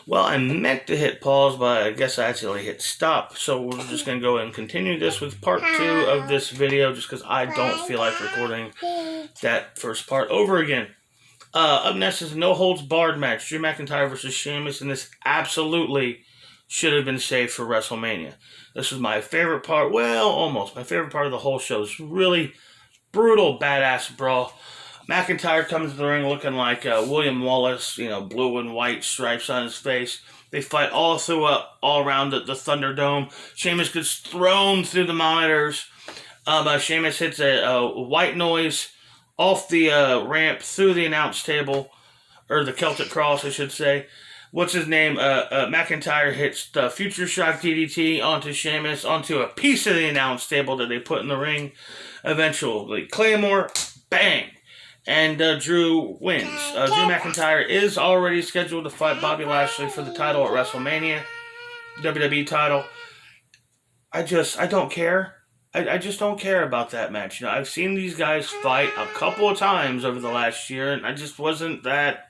Well, I meant to hit pause, but I guess I accidentally hit stop. So we're just going to go and continue this with part 2 of this video, just because I don't feel like recording that first part over again. Up next is a no-holds-barred match. Drew McIntyre versus Sheamus, and this absolutely should have been saved for WrestleMania. This was my favorite part, well, almost. My favorite part of the whole show. It's really brutal, badass brawl. McIntyre comes to the ring looking like William Wallace, blue and white stripes on his face. They fight all around the Thunderdome. Sheamus gets thrown through the monitors. Sheamus hits a white noise off the ramp through the announce table, or the Celtic Cross, I should say. What's his name? McIntyre hits the Future Shock DDT onto Sheamus, onto a piece of the announce table that they put in the ring. Eventually, Claymore, bang! And Drew wins. Drew McIntyre is already scheduled to fight Bobby Lashley for the title at WrestleMania, WWE title. I don't care. I just don't care about that match. I've seen these guys fight a couple of times over the last year, and I just wasn't that.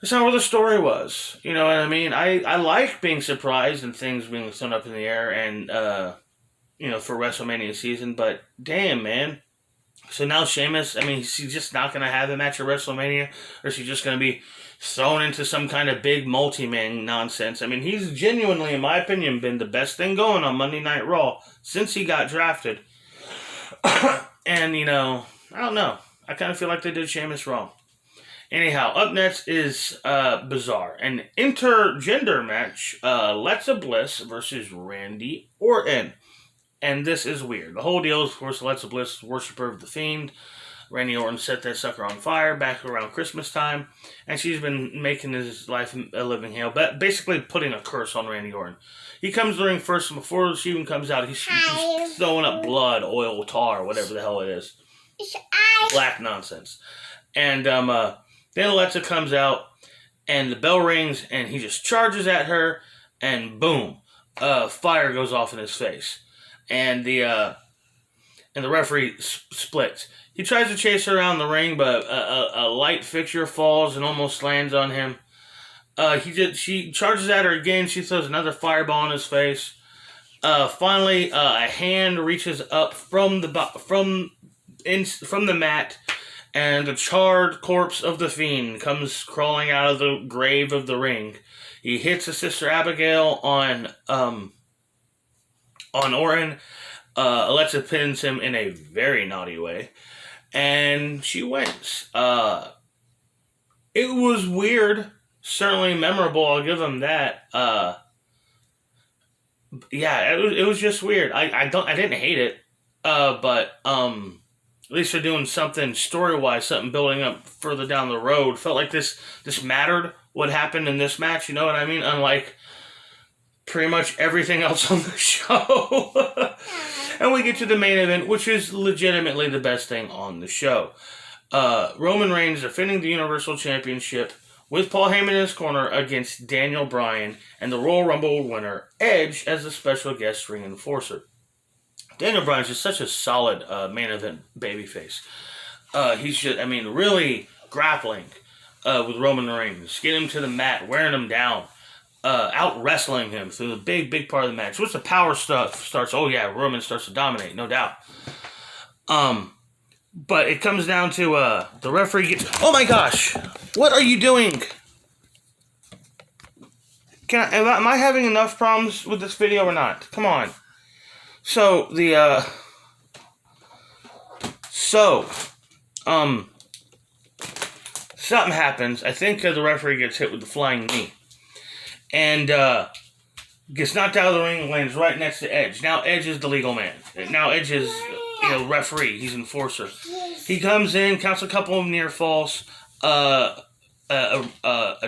That's not where the story was. You know what I mean? I like being surprised and things being thrown up in the air, and for WrestleMania season. But damn, man. So now Sheamus, is he just not going to have a match at WrestleMania? Or is he just going to be thrown into some kind of big multi-man nonsense? He's genuinely, in my opinion, been the best thing going on Monday Night Raw since he got drafted. And, I don't know. I kind of feel like they did Sheamus wrong. Anyhow, up next is Bizarre. An intergender match, Alexa Bliss versus Randy Orton. And this is weird. The whole deal is, of course, Alexa Bliss, worshiper of the Fiend. Randy Orton set that sucker on fire back around Christmas time. And she's been making his life a living hell. But basically putting a curse on Randy Orton. He comes to the ring first, and before she even comes out, he's throwing up blood, oil, tar, whatever the hell it is. Black nonsense. And then Alexa comes out, and the bell rings, and he just charges at her, and boom, fire goes off in his face. And the referee splits. He tries to chase her around the ring, but a light fixture falls and almost lands on him. She charges at her again. She throws another fireball in his face. Finally, a hand reaches up from the mat, and the charred corpse of the Fiend comes crawling out of the grave of the ring. He hits his sister Abigail on Orton. Alexa pins him in a very naughty way, and she wins. It was weird, certainly memorable. I'll give him that. It was just weird. I didn't hate it, but at least they're doing something story-wise, something building up further down the road. Felt like this mattered. What happened in this match? You know what I mean? Unlike pretty much everything else on the show. And we get to the main event, which is legitimately the best thing on the show. Roman Reigns defending the Universal Championship with Paul Heyman in his corner against Daniel Bryan and the Royal Rumble winner, Edge, as the special guest ring enforcer. Daniel Bryan's just such a solid main event babyface. He's just, really grappling with Roman Reigns, getting him to the mat, wearing him down. Out wrestling him through the big part of the match. Once the power stuff starts, Roman starts to dominate, no doubt. But it comes down to the referee gets. Oh my gosh, what are you doing? Am I having enough problems with this video or not? Come on. So something happens. I think the referee gets hit with the flying knee. And gets knocked out of the ring, lands right next to Edge. Now Edge is the legal man. Now Edge is, referee. He's enforcer. He comes in, counts a couple of near falls. A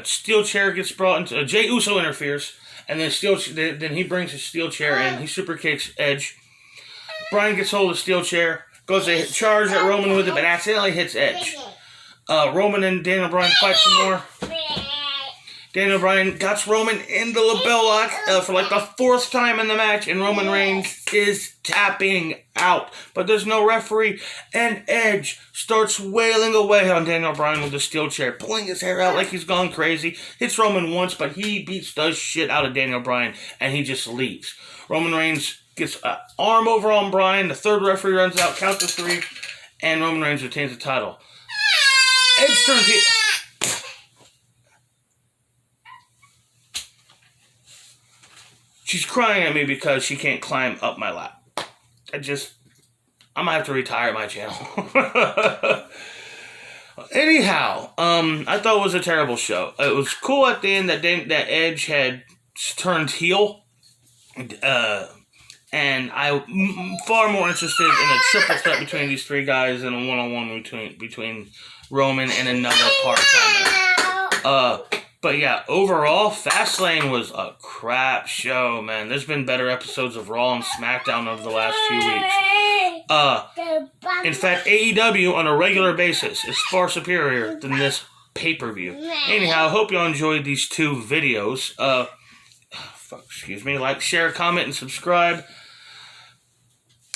steel chair gets brought into. Jey Uso interferes, and then he brings his steel chair in. He super kicks Edge. Bryan gets hold of the steel chair, goes to charge at Roman with it, but accidentally hits Edge. Roman and Daniel Bryan fight some more. Daniel Bryan got Roman in the lapel lock for like the fourth time in the match, and Roman Reigns is tapping out. But there's no referee, and Edge starts wailing away on Daniel Bryan with the steel chair, pulling his hair out like he's gone crazy. Hits Roman once, but he beats the shit out of Daniel Bryan, and he just leaves. Roman Reigns gets an arm over on Bryan. The third referee runs out, count to 3, and Roman Reigns retains the title. Edge turns heel. She's crying at me because she can't climb up my lap. I'm gonna have to retire my channel. Anyhow, I thought it was a terrible show. It was cool at the end that Edge had turned heel. And I'm far more interested in a triple threat between these three guys than a one-on-one between Roman and another part-timer. But yeah, overall, Fastlane was a crap show, man. There's been better episodes of Raw and SmackDown over the last few weeks. In fact, AEW on a regular basis is far superior than this pay-per-view. Anyhow, I hope y'all enjoyed these 2 videos. Like, share, comment, and subscribe.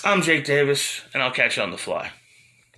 I'm Jake Davis, and I'll catch you on the fly.